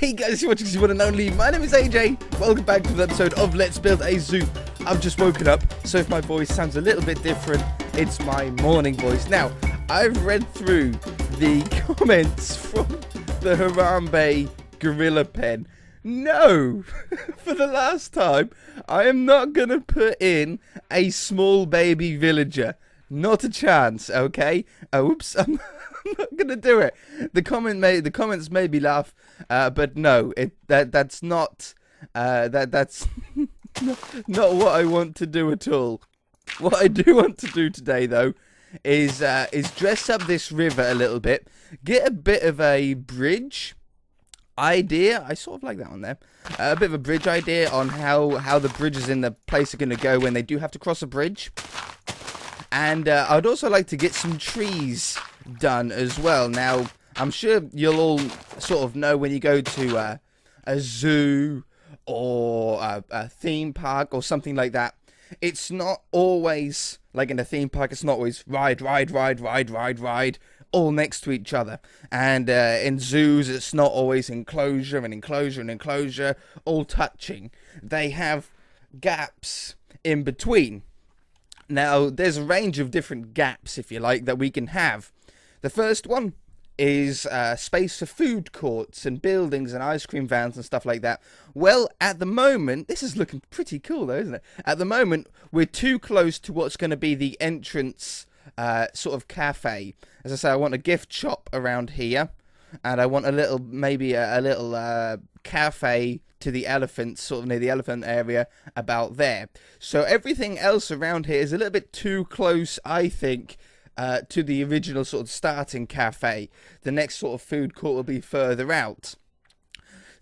Hey guys, you're watching the one and only. My name is AJ. Welcome back to the episode of Let's Build a Zoo. I've just woken up, so if my voice sounds a little bit different, it's my morning voice. Now, I've read through the comments from the Harambe Gorilla Pen. No, for the last time, I am not going to put in a small baby villager. Not a chance, okay? Oops, I'm not gonna do it. The comments made me laugh, but no, that's not that's not what I want to do at all. What I do want to do today, though, is dress up this river a little bit, get a bit of a bridge idea. I sort of like that one there. A bit of a bridge idea on how the bridges in the place are gonna go when they do have to cross a bridge. And I'd also like to get some trees done as well. Now, I'm sure you'll all sort of know when you go to a zoo or a theme park or something like that. It's not always, like in a theme park, it's not always ride, all next to each other. And in zoos, it's not always enclosure and enclosure and enclosure, all touching. They have gaps in between. Now, there's a range of different gaps, if you like, that we can have. The first one is space for food courts and buildings and ice cream vans and stuff like that. Well, at the moment, this is looking pretty cool, though, isn't it? At the moment, we're too close to what's going to be the entrance sort of cafe. As I say, I want a gift shop around here, and I want a little, maybe a little cafe to the elephants, sort of near the elephant area, about there. So everything else around here is a little bit too close, I think, to the original sort of starting cafe. The next sort of food court will be further out.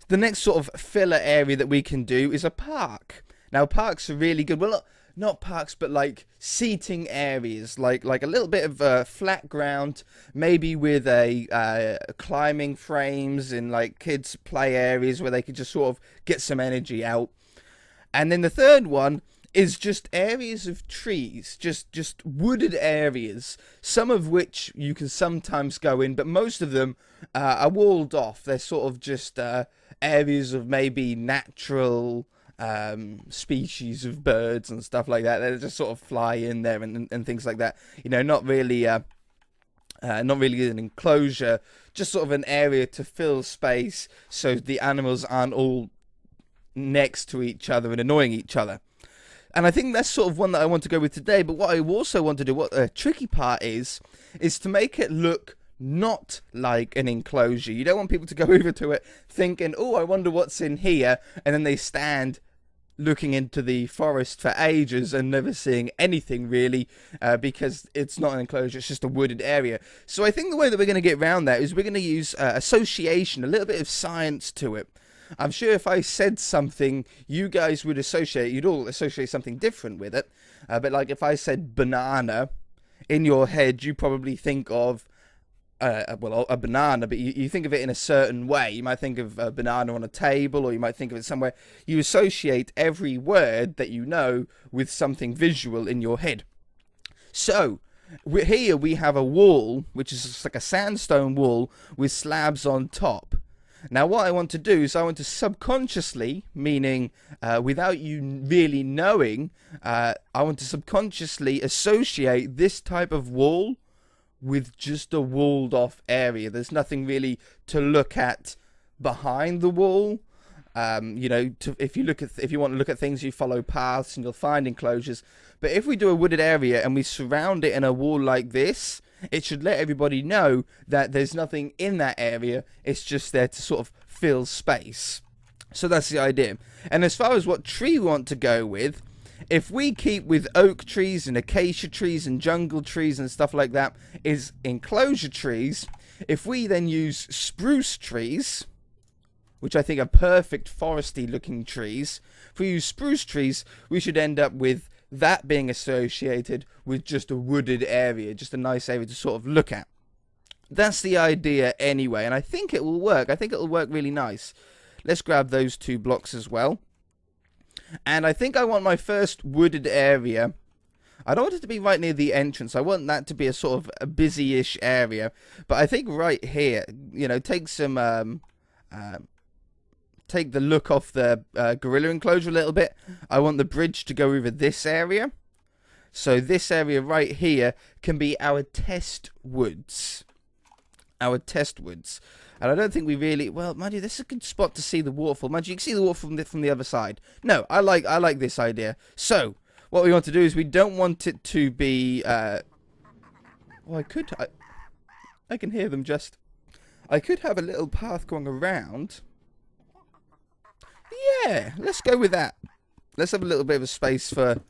The next sort of filler area that we can do is a park. Now, parks are really good. Well, not parks, but like seating areas, like a little bit of flat ground, maybe with a climbing frames and like kids play areas where they could just sort of get some energy out. And then the third one is just areas of trees, just wooded areas, some of which you can sometimes go in, but most of them are walled off. They're sort of just areas of maybe natural species of birds and stuff like that. They just sort of fly in there and things like that. You know, not really an enclosure, just sort of an area to fill space so the animals aren't all next to each other and annoying each other. And I think that's sort of one that I want to go with today. But what I also want to do, what the tricky part is to make it look not like an enclosure. You don't want people to go over to it thinking, oh, I wonder what's in here, and then they stand looking into the forest for ages and never seeing anything really, because it's not an enclosure, it's just a wooded area. So I think the way that we're going to get around that is we're going to use association, a little bit of science to it. I'm sure if I said something, you guys would you'd all associate something different with it. But like if I said banana, in your head you probably think of a banana, but you think of it in a certain way. You might think of a banana on a table, or you might think of it somewhere. You associate every word that you know with something visual in your head. So here we have a wall, which is just like a sandstone wall with slabs on top. Now what I want to do is I want to subconsciously, meaning without you really knowing, I want to subconsciously associate this type of wall with just a walled off area. There's nothing really to look at behind the wall. You know, if you want to look at things, you follow paths and you'll find enclosures. But if we do a wooded area and we surround it in a wall like this, it should let everybody know that there's nothing in that area. It's just there to sort of fill space. So that's the idea. And as far as what tree we want to go with, if we keep with oak trees and acacia trees and jungle trees and stuff like that, is enclosure trees. If we then use spruce trees, which I think are perfect foresty looking trees, if we use spruce trees, we should end up with that being associated with just a wooded area, just a nice area to sort of look at. That's the idea anyway, and I think it will work. I think it will work really nice. Let's grab those two blocks as well. And I think I want my first wooded area. I don't want it to be right near the entrance. I want that to be a sort of a busy-ish area. But I think right here, you know, take some take the look off the gorilla enclosure a little bit, I want the bridge to go over this area. So this area right here can be our test woods. Our test woods. And I don't think we really... Well, mind you, this is a good spot to see the waterfall. Mind you, you can see the waterfall from the other side. No, I like this idea. So, what we want to do is we don't want it to be... well, I can hear them just... I could have a little path going around. Yeah, let's go with that. Let's have a little bit of a space for...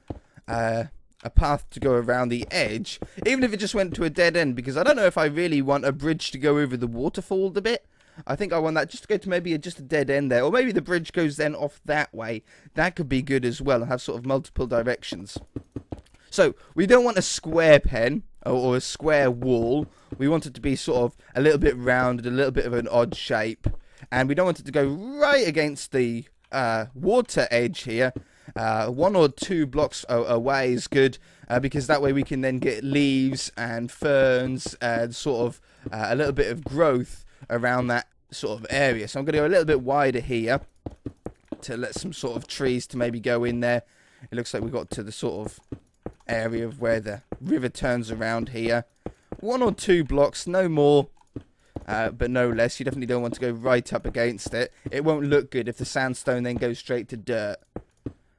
a path to go around the edge, even if it just went to a dead end, because I don't know if I really want a bridge to go over the waterfall a bit. I think I want that just to go to maybe just a dead end there, or maybe the bridge goes then off that way. That could be good as well, and have sort of multiple directions. So, we don't want a square pen, or a square wall. We want it to be sort of a little bit rounded, a little bit of an odd shape, and we don't want it to go right against the water edge here. 1 or 2 blocks away is good, because that way we can then get leaves and ferns and sort of a little bit of growth around that sort of area. So I'm going to go a little bit wider here to let some sort of trees to maybe go in there. It looks like we got to the sort of area of where the river turns around here. 1 or 2 blocks, no more. But no less. You definitely don't want to go right up against it. It won't look good if the sandstone then goes straight to dirt.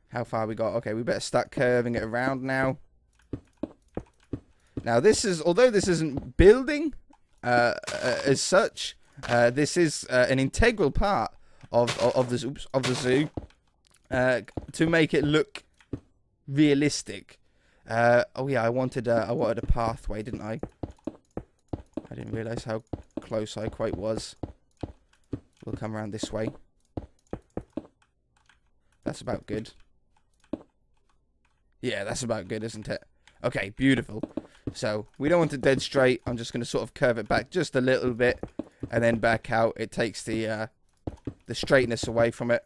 How far we got? Okay, we better start curving it around now. Now this is, although this isn't building as such, this is an integral part of the zoo to make it look realistic. Oh yeah, I wanted a pathway, didn't I? I didn't realise how close I quite was. We'll come around this way. That's about good. Yeah, that's about good, isn't it? Okay, beautiful. So, we don't want it dead straight. I'm just going to sort of curve it back just a little bit. And then back out. It takes the straightness away from it.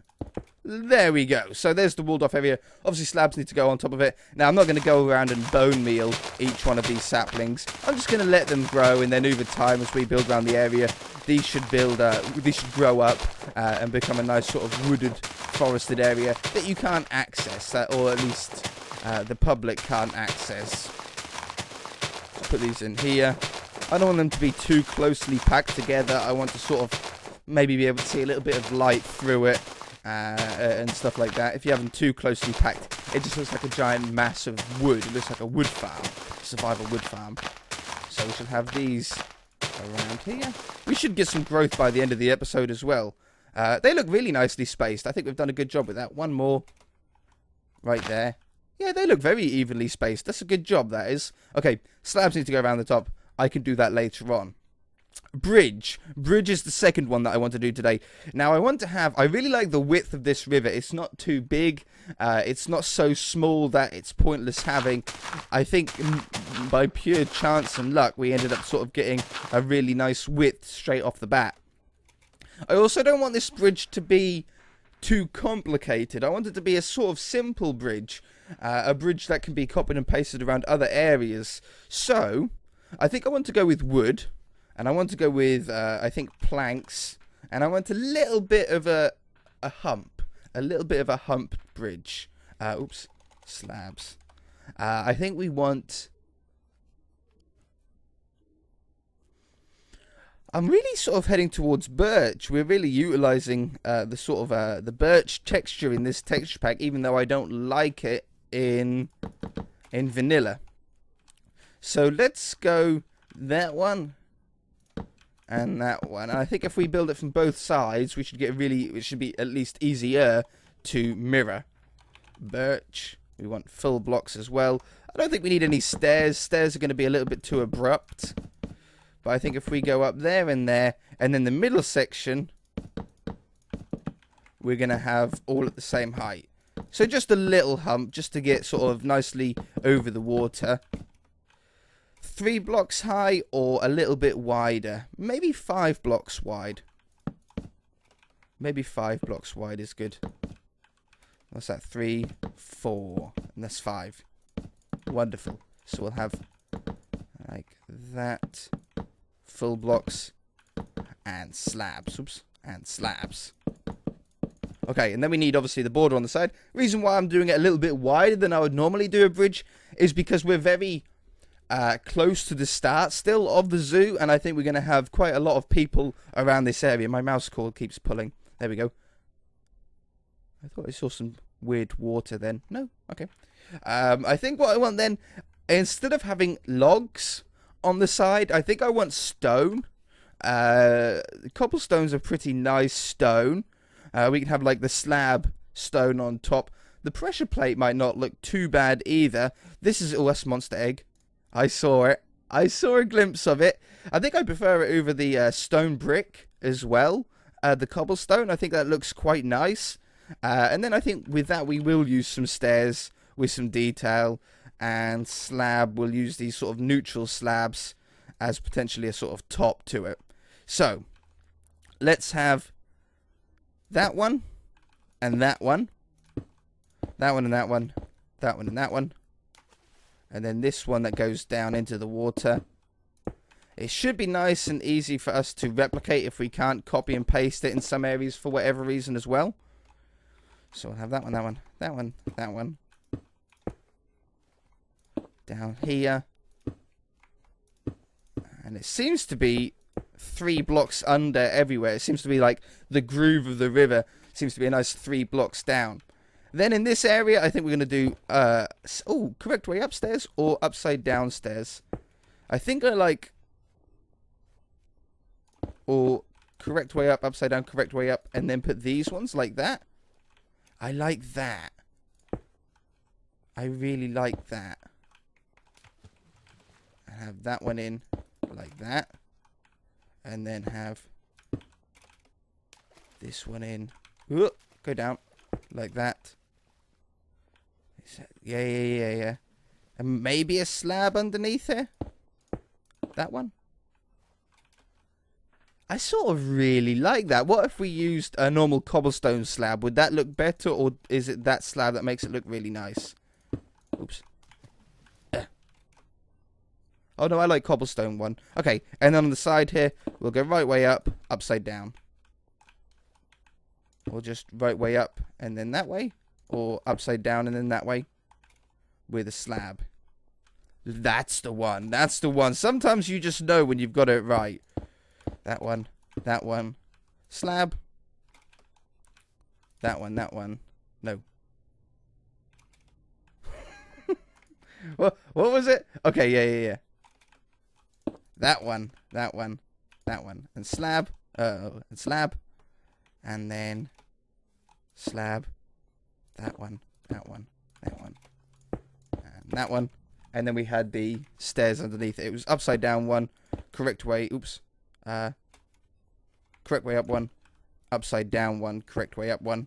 There we go. So, there's the walled off area. Obviously, slabs need to go on top of it. Now, I'm not going to go around and bone meal each one of these saplings. I'm just going to let them grow. And then over time, as we build around the area, these should grow up and become a nice sort of wooded, forested area that you can't access. Or at least... the public can't access. Let's put these in here. I don't want them to be too closely packed together. I want to sort of maybe be able to see a little bit of light through it and stuff like that. If you have them too closely packed, it just looks like a giant mass of wood. It looks like a wood farm, survival wood farm. So we should have these around here. We should get some growth by the end of the episode as well. They look really nicely spaced. I think we've done a good job with that. One more right there. Yeah, they look very evenly spaced. That's a good job, that is. Okay, slabs need to go around the top. I can do that later on. Bridge. Bridge is the second one that I want to do today. Now, I really like the width of this river. It's not too big. It's not so small that it's pointless having. I think by pure chance and luck, we ended up sort of getting a really nice width straight off the bat. I also don't want this bridge to be too complicated. I want it to be a sort of simple bridge. A bridge that can be copied and pasted around other areas. So, I think I want to go with wood. And I want to go with, I think, planks. And I want a little bit of a hump. A little bit of a hump bridge. Oops. Slabs. I think we want... I'm really sort of heading towards birch. We're really utilising the sort of the birch texture in this texture pack, even though I don't like it in vanilla. So let's go that one and that one. And I think if we build it from both sides, we should get it should be at least easier to mirror. Birch. We want full blocks as well. I don't think we need any stairs. Stairs are going to be a little bit too abrupt. But I think if we go up there, and then the middle section, we're going to have all at the same height. So just a little hump, just to get sort of nicely over the water. 3 blocks high or a little bit wider. Maybe 5 blocks wide. Maybe 5 blocks wide is good. What's that? 3, 4, and that's 5. Wonderful. So we'll have like that. Full blocks and slabs. Oops. And slabs. Okay, and then we need, obviously, the border on the side. Reason why I'm doing it a little bit wider than I would normally do a bridge is because we're very close to the start still of the zoo, and I think we're going to have quite a lot of people around this area. My mouse cord keeps pulling. There we go. I thought I saw some weird water then. No? Okay. I think what I want then, instead of having logs on the side, I think I want stone. Cobblestone's a pretty nice stone. We can have like the slab stone on top. The pressure plate might not look too bad either. This is, oh, that's monster egg. I saw it. I saw a glimpse of it. I think I prefer it over the stone brick as well. The cobblestone, I think that looks quite nice. And then I think with that we will use some stairs with some detail. And slab, we'll use these sort of neutral slabs as potentially a sort of top to it. So, let's have that one, and that one, that one and that one, that one and that one, and then this one that goes down into the water. It should be nice and easy for us to replicate if we can't copy and paste it in some areas for whatever reason as well. So we'll have that one, that one, that one, that one. Down here. And it seems to be 3 blocks under everywhere. It seems to be like the groove of the river seems to be a nice 3 blocks down. Then in this area, I think we're going to do, correct way upstairs or upside down stairs. I think I like, or correct way up, upside down, correct way up, and then put these ones like that. I like that. I really like that. And have that one in like that. And then have this one in. Ooh, go down like that. Yeah. And maybe a slab underneath it. That one. I sort of really like that. What if we used a normal cobblestone slab? Would that look better, or is it that slab that makes it look really nice? Oops. Oh no, I like cobblestone one. Okay, and then on the side here, we'll go right way up, upside down. Or just right way up, and then that way. Or upside down, and then that way. With a slab. That's the one. That's the one. Sometimes you just know when you've got it right. That one. That one. Slab. That one. That one. No. What was it? Okay, yeah. That one, that one, that one, and slab, and slab, and then slab, that one, that one, that one, and that one, and then we had the stairs underneath it. It was upside down one, correct way, correct way up one, upside down one, correct way up one,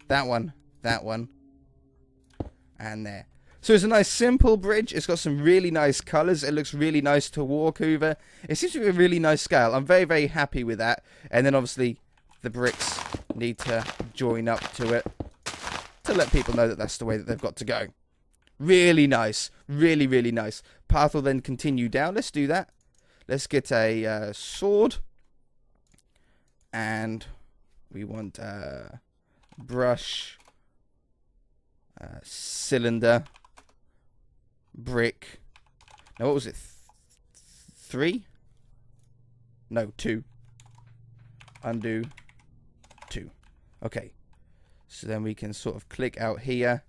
that one, and there. So it's a nice simple bridge. It's got some really nice colours. It looks really nice to walk over. It seems to be a really nice scale. I'm very, very happy with that. And then obviously the bricks need to join up to it to let people know that that's the way that they've got to go. Really nice. Really, really nice. Path will then continue down. Let's do that. Let's get a sword. And we want brush, cylinder, brick. Now, what was it? 3? No, 2. Undo. 2. Okay. So then we can sort of click out here.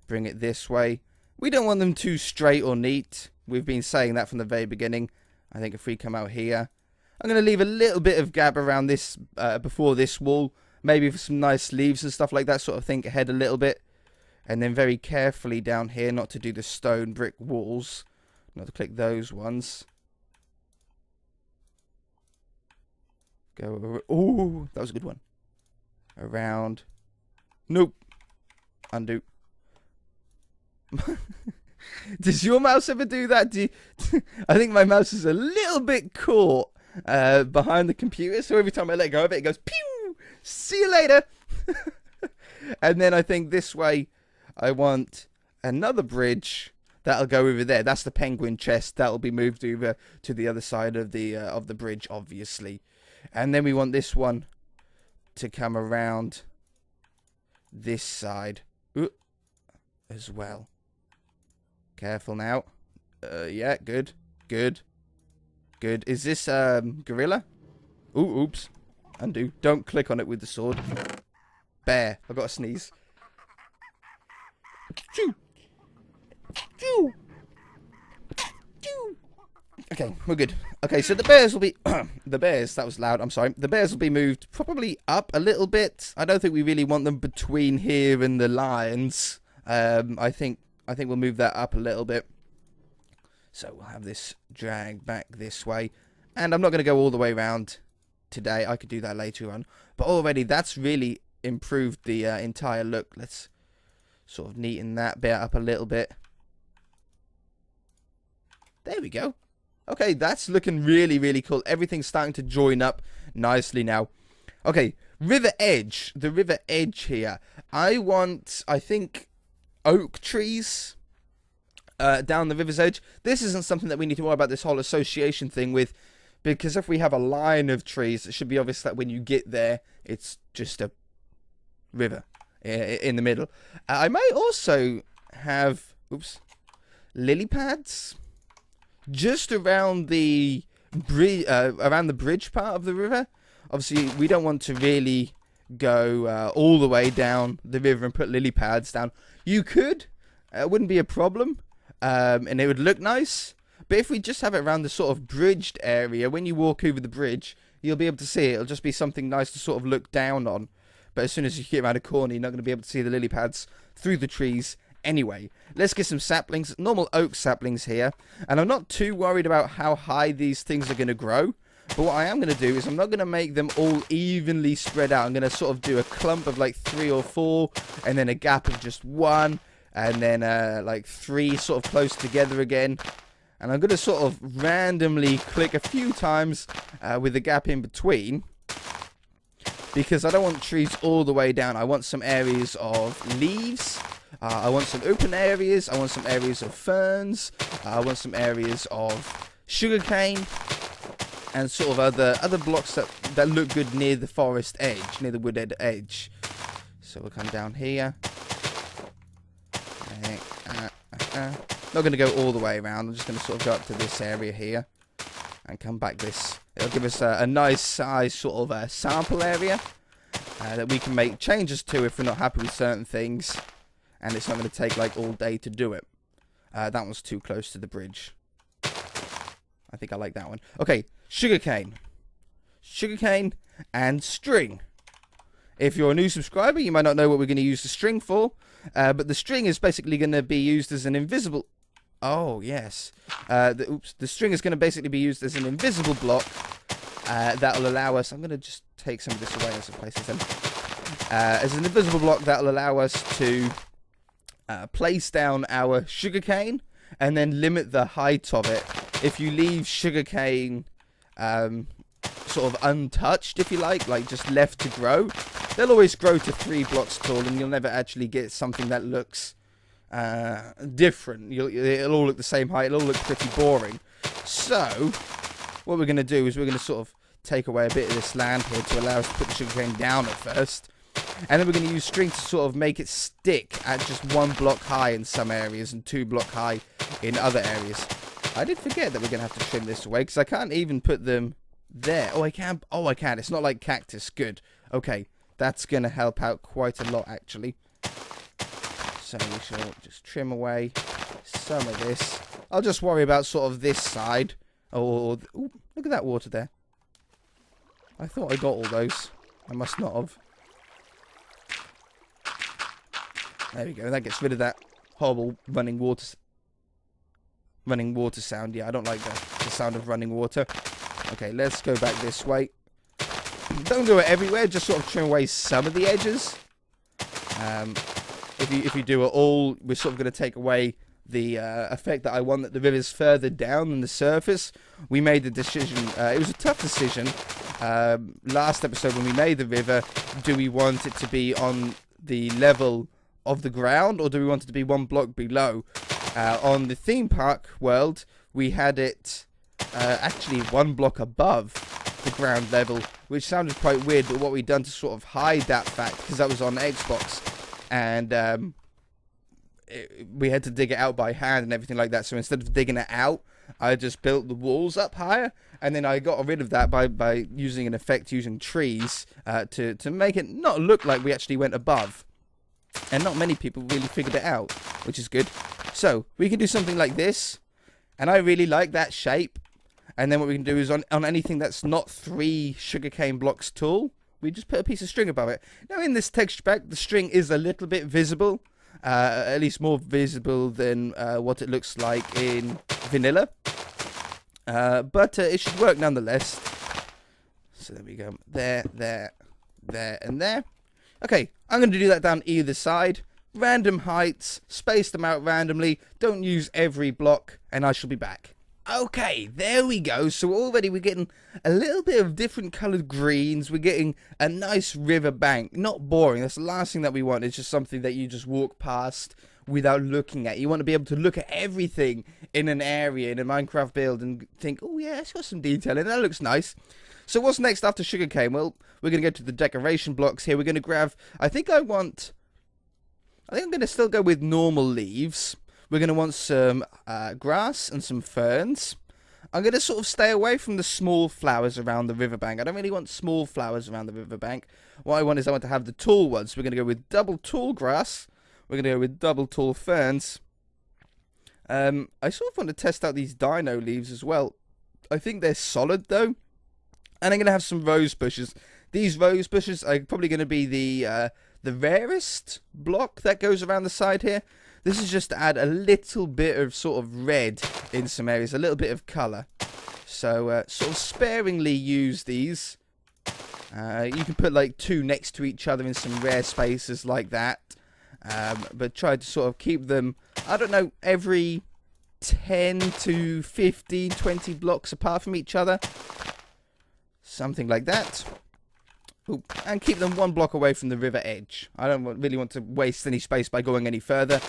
Bring it this way. We don't want them too straight or neat. We've been saying that from the very beginning. I think if we come out here, I'm going to leave a little bit of gap around this, before this wall. Maybe for some nice leaves and stuff like that. Sort of think ahead a little bit. And then very carefully down here, not to do the stone brick walls. Not to click those ones. Go over. Oh, that was a good one. Around. Nope. Undo. Does your mouse ever do that? I think my mouse is a little bit caught behind the computer. So every time I let go of it, it goes, pew! See you later! And then I think this way, I want another bridge that'll go over there. That's the penguin chest. That'll be moved over to the other side of the bridge, obviously. And then we want this one to come around this side as well. Careful now. Yeah, good. Good. Good. Is this gorilla? Ooh, oops. Undo. Don't click on it with the sword. Bear. I got to sneeze. Okay, we're good. Okay, so the bears will be... the bears, that was loud, I'm sorry. The bears will be moved probably up a little bit. I don't think we really want them between here and the lions. I think we'll move that up a little bit. So we'll have this drag back this way. And I'm not going to go all the way around today. I could do that later on. But already that's really improved the entire look. Let's sort of neaten that bit up a little bit. There we go. Okay, that's looking really, really cool. Everything's starting to join up nicely now. Okay, river edge. The river edge here. I think, oak trees down the river's edge. This isn't something that we need to worry about this whole association thing with, because if we have a line of trees, it should be obvious that when you get there, it's just a river in the middle. I might also have, lily pads just around the bridge part of the river. Obviously, we don't want to really go all the way down the river and put lily pads down. You could, it wouldn't be a problem, and it would look nice. But if we just have it around the sort of bridged area, when you walk over the bridge, you'll be able to see it. It'll just be something nice to sort of look down on. But as soon as you get around a corner, you're not going to be able to see the lily pads through the trees anyway. Let's get some saplings, normal oak saplings here. And I'm not too worried about how high these things are going to grow. But what I am going to do is I'm not going to make them all evenly spread out. I'm going to sort of do a clump of like 3 or 4, and then a gap of just 1, and then like 3 sort of close together again. And I'm going to sort of randomly click a few times with a gap in between, because I don't want trees all the way down. I want some areas of leaves. I want some open areas. I want some areas of ferns. I want some areas of sugarcane, and sort of other blocks that look good near the forest edge, near the wooded edge. So we'll come down here. Not going to go all the way around. I'm just going to sort of go up to this area here and come back this. It'll give us a nice size sort of sample area that we can make changes to if we're not happy with certain things. And it's not going to take like all day to do it. That one's too close to the bridge. I think I like that one. Okay, sugarcane. Sugarcane and string. If you're a new subscriber, you might not know what we're going to use the string for. But the string is basically going to be used as an invisible... Oh, yes. The string is going to basically be used as an invisible block that will allow us... I'm going to just take some of this away as I place this in. As an invisible block that will allow us to place down our sugarcane and then limit the height of it. If you leave sugarcane sort of untouched, if you like just left to grow, they'll always grow to 3 blocks tall, and you'll never actually get something that looks different. It'll all look the same height. It'll all look pretty boring. So what we're going to do is we're going to sort of take away a bit of this land here to allow us to put the sugarcane down at first, and then we're going to use string to sort of make it stick at just 1 block high in some areas and 2 block high in other areas. I did forget that we're going to have to trim this away, because I can't even put them there. Oh, I can. Oh, I can. It's not like cactus. Good. Okay. That's going to help out quite a lot, actually. So we shall just trim away some of this. I'll just worry about sort of this side. Oh, ooh, look at that water there. I thought I got all those. I must not have. There we go. That gets rid of that horrible running water sound. Yeah, I don't like the sound of running water. Okay, let's go back this way. Don't do it everywhere, just sort of trim away some of the edges. If you do it all, we're sort of going to take away the effect that I want, that the river's further down than the surface. We made the decision, it was a tough decision, last episode when we made the river. Do we want it to be on the level of the ground, or do we want it to be 1 block below? On the theme park world, we had it actually 1 block above the ground level, which sounded quite weird, but what we'd done to sort of hide that fact, because that was on Xbox, and we had to dig it out by hand and everything like that. So instead of digging it out, I just built the walls up higher, and then I got rid of that by using an effect using trees to make it not look like we actually went above. And not many people really figured it out, which is good. So we can do something like this, and I really like that shape. And then what we can do is on anything that's not 3 sugarcane blocks tall, we just put a piece of string above it. Now in this texture pack, the string is a little bit visible. At least more visible than what it looks like in vanilla. But it should work nonetheless. So there we go. There, and there. Okay, I'm going to do that down either side. Random heights, space them out randomly. Don't use every block, and I shall be back. Okay, there we go. So already we're getting a little bit of different coloured greens. We're getting a nice river bank. Not boring. That's the last thing that we want. It's just something that you just walk past without looking at. You want to be able to look at everything in an area, in a Minecraft build, and think, oh yeah, it's got some detail and that looks nice. So what's next after sugarcane? Well, we're going to go to the decoration blocks here. We're going to grab, I think I'm going to still go with normal leaves. We're going to want some grass and some ferns. I'm going to sort of stay away from the small flowers around the riverbank. I don't really want small flowers around the riverbank. What I want to have the tall ones. We're going to go with double tall grass. We're going to go with double tall ferns. I sort of want to test out these dino leaves as well. I think they're solid though. And I'm going to have some rose bushes. These rose bushes are probably going to be the rarest block that goes around the side here. This is just to add a little bit of sort of red in some areas, a little bit of colour. So sort of sparingly use these. You can put like 2 next to each other in some rare spaces like that. But try to sort of keep them, I don't know, every 10 to 15, 20 blocks apart from each other. Something like that. Ooh, and keep them 1 block away from the river edge. I don't really want to waste any space by going any further.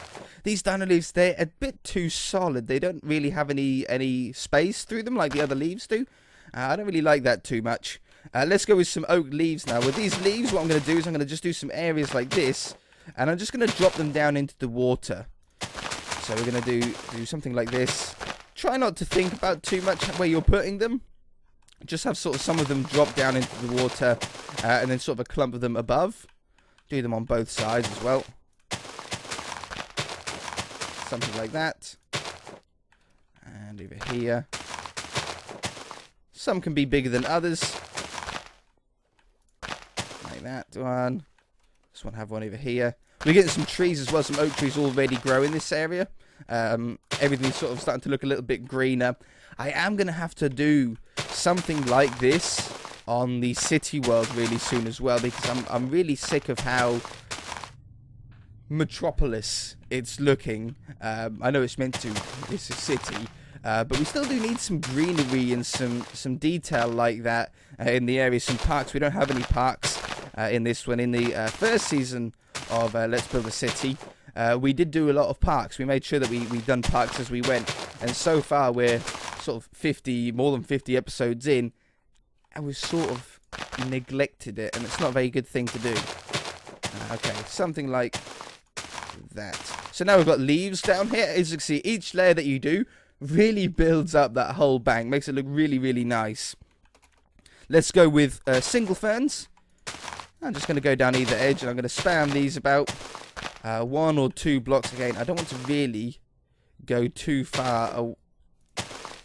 These dino leaves, they're a bit too solid. They don't really have any space through them like the other leaves do. I don't really like that too much. Let's go with some oak leaves now. With these leaves, what I'm going to do is I'm going to just do some areas like this. And I'm just going to drop them down into the water. So we're going to do something like this. Try not to think about too much where you're putting them. Just have sort of some of them drop down into the water. And then sort of a clump of them above. Do them on both sides as well. Something like that. And over here. Some can be bigger than others. Like that one. This one have one over here. We're getting some trees as well. Some oak trees already grow in this area. Everything's sort of starting to look a little bit greener. I am going to have to do something like this on the city world really soon as well, because I'm really sick of how metropolis it's looking. I know it's meant to, it's a city, but we still do need some greenery and some detail like that in the area. Some parks. We don't have any parks in this one. In the first season of Let's Build a City, we did do a lot of parks. We made sure that we've done parks as we went, and so far we're sort of more than 50 episodes in, and we've sort of neglected it, and it's not a very good thing to do. Okay, something like that. So now we've got leaves down here. As you can see, each layer that you do really builds up that whole bank, makes it look really, really nice. Let's go with single ferns. I'm just going to go down either edge, and I'm going to spam these about 1 or 2 blocks again. I don't want to really go too far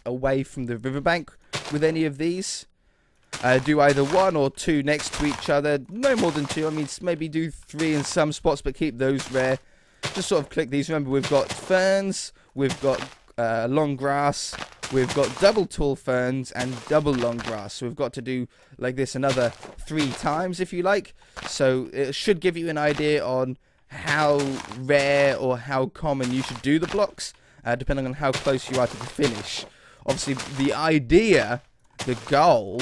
away from the riverbank with any of these. Do either 1 or 2 next to each other. No more than 2. I mean, maybe do 3 in some spots, but keep those rare. Just sort of click these. Remember, we've got ferns, we've got long grass, we've got double tall ferns, and double long grass. So we've got to do like this another 3 times, if you like. So it should give you an idea on how rare or how common you should do the blocks, depending on how close you are to the finish. Obviously, the idea, the goal,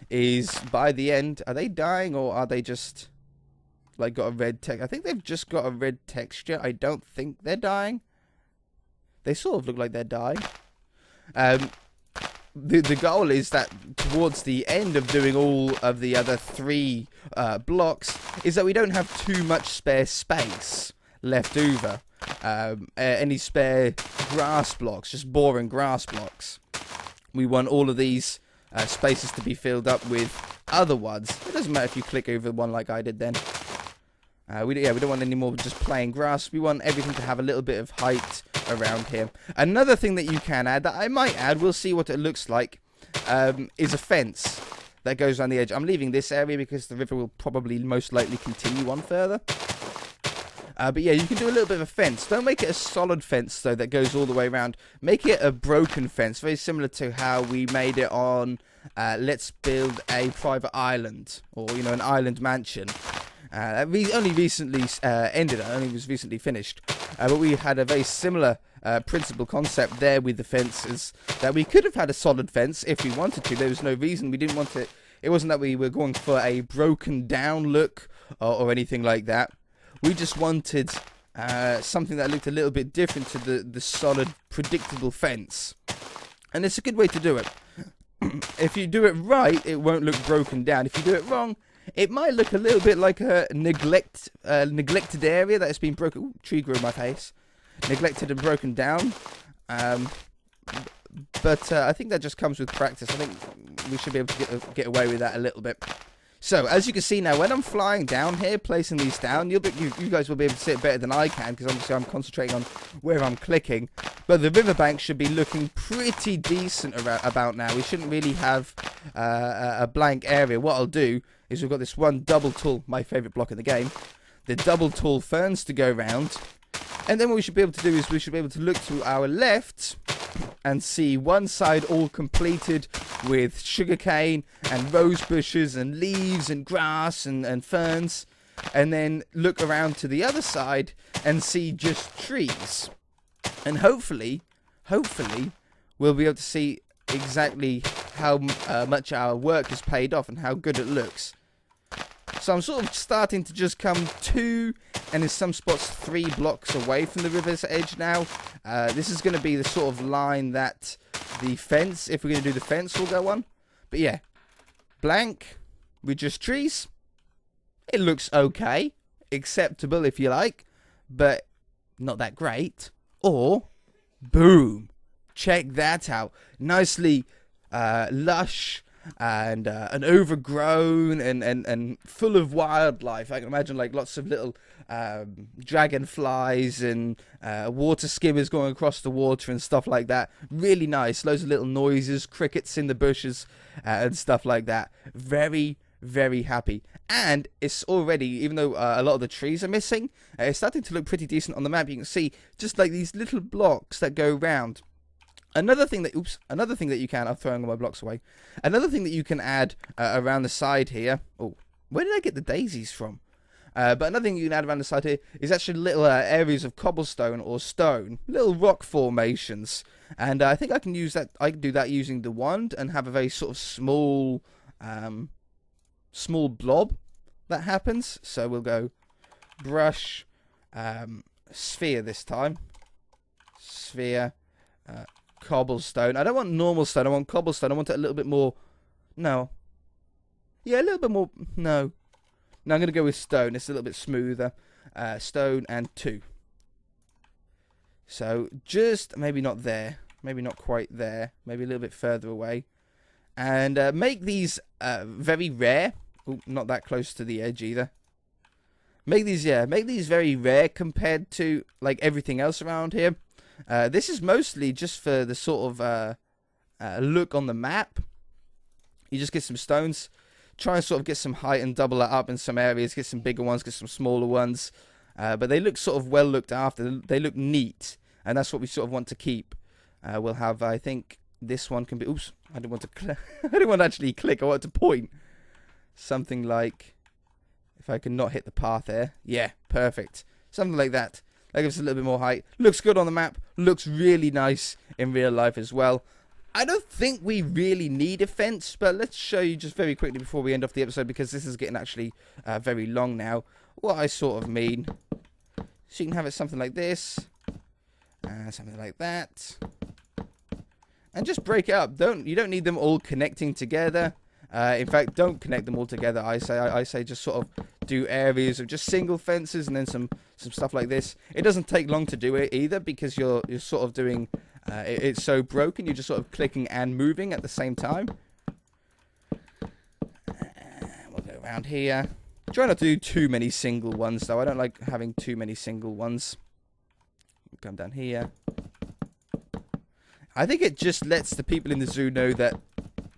is by the end, are they dying or are they just like got a red text? I think they've just got a red texture. I don't think they're dying. They sort of look like they're dying. the goal is that towards the end of doing all of the other 3 blocks, is that we don't have too much spare space left over. Any spare grass blocks, just boring grass blocks. We want all of these spaces to be filled up with other ones. It doesn't matter if you click over one like I did then. We don't want any more just plain grass. We want everything to have a little bit of height around here. Another thing that you can add, that I might add, we'll see what it looks like, is a fence that goes around the edge. I'm leaving this area because the river will probably most likely continue on further. But yeah, you can do a little bit of a fence. Don't make it a solid fence, though, that goes all the way around. Make it a broken fence, very similar to how we made it on Let's Build a Private Island, or, you know, an island mansion. Only recently ended, only was recently finished. But we had a very similar principle concept there with the fences, that we could have had a solid fence if we wanted to. There was no reason we didn't want it. It wasn't that we were going for a broken down look or anything like that. We just wanted something that looked a little bit different to the solid, predictable fence. And it's a good way to do it. If you do it right, it won't look broken down. If you do it wrong, it might look a little bit like a neglected area that has been broken. Ooh, tree grew in my face. Neglected and broken down. But I think that just comes with practice. I think we should be able to get away with that a little bit. So, as you can see now, when I'm flying down here, placing these down, you guys will be able to see it better than I can, because obviously I'm concentrating on where I'm clicking. But the riverbank should be looking pretty decent about now. We shouldn't really have a blank area. What I'll do is we've got this one double tall, my favourite block in the game, the double tall ferns to go round. And then what we should be able to do is we should be able to look to our left and see one side all completed with sugarcane and rose bushes and leaves and grass and ferns, and then look around to the other side and see just trees. And hopefully we'll be able to see exactly how much our work has paid off and how good it looks. So I'm sort of starting to just come 2, and in some spots 3 blocks away from the river's edge now. This is going to be the sort of line that the fence, if we're going to do the fence, will go on. But yeah, blank with just trees. It looks okay, acceptable if you like, but not that great. Or, boom, check that out. Nicely lush and overgrown and full of wildlife. I can imagine like lots of little dragonflies and water skimmers going across the water and stuff like that. Really nice. Loads of little noises, crickets in the bushes and stuff like that. Very, very happy. And it's already, even though a lot of the trees are missing, it's starting to look pretty decent on the map. You can see just like these little blocks that go round. Another thing that you can, I'm throwing all my blocks away. Another thing that you can add around the side here. Oh, where did I get the daisies from? But another thing you can add around the side here is actually little areas of cobblestone or stone, little rock formations. And I think I can use that. I can do that using the wand and have a very sort of small blob that happens. So we'll go brush, sphere this time, sphere. Cobblestone. I don't want normal stone. I want cobblestone. I want it a little bit more. No. Yeah, a little bit more. No. No, I'm going to go with stone. It's a little bit smoother. Stone and 2. So just maybe not there. Maybe not quite there. Maybe a little bit further away. And make these very rare. Ooh, not that close to the edge either. Make these very rare compared to like everything else around here. This is mostly just for the sort of look on the map. You just get some stones, try and sort of get some height and double that up in some areas, get some bigger ones, get some smaller ones. But they look sort of well looked after. They look neat, and that's what we sort of want to keep. We'll have, I think, this one can be... Oops, I didn't want to I didn't want to actually click. I want to point. Something like... If I can not hit the path there. Yeah, perfect. Something like that. That gives us a little bit more height. Looks good on the map. Looks really nice in real life as well. I don't think we really need a fence, but let's show you just very quickly before we end off the episode, because this is getting actually very long now, what I sort of mean. So you can have it something like this. Something like that. and just break it up. You don't need them all connecting together. In fact, don't connect them all together. I say just sort of do areas of just single fences and then some stuff like this. It doesn't take long to do it either because you're sort of doing it's so broken. You're just sort of clicking and moving at the same time. We'll go around here. Try not to do too many single ones though. I don't like having too many single ones. We'll come down here. I think it just lets the people in the zoo know that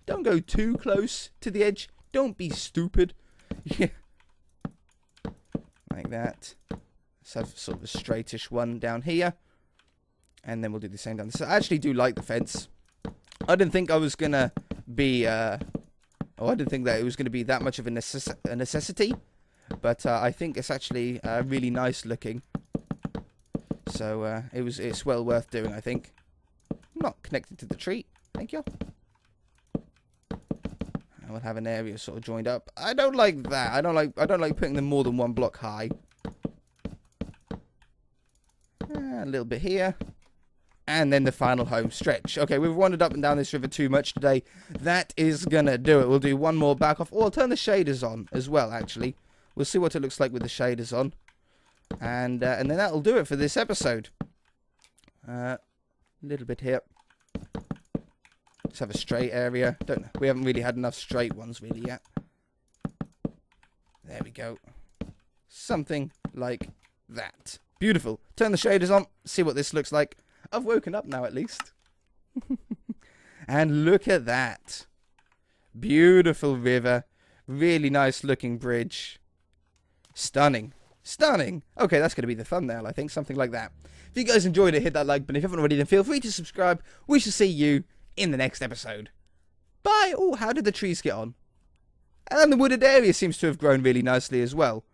don't go too close to the edge. Don't be stupid. Yeah. Like that. Let's have sort of a straightish one down here. And then we'll do the same down this. I actually do like the fence. I didn't think I was going to be... I didn't think that it was going to be that much of a necessity. But I think it's actually really nice looking. So it's well worth doing, I think. Not connected to the tree. Thank you. I will have an area sort of joined up. I don't like that. I don't like putting them more than one block high. A little bit here. And then the final home stretch. Okay, we've wandered up and down this river too much today. That is gonna do it. We'll do one more back off. Oh, I'll turn the shaders on as well, actually. We'll see what it looks like with the shaders on. And then that'll do it for this episode. A little bit here. Let's have a straight area. We haven't really had enough straight ones really yet. There we go. Something like that. Beautiful. Turn the shaders on. See what this looks like. I've woken up now at least. And look at that. Beautiful river. Really nice looking bridge. Stunning. Stunning. Okay, that's going to be the thumbnail, I think. Something like that. If you guys enjoyed it, hit that like button. If you haven't already, then feel free to subscribe. We shall see you in the next episode. Bye. Oh, how did the trees get on? And the wooded area seems to have grown really nicely as well.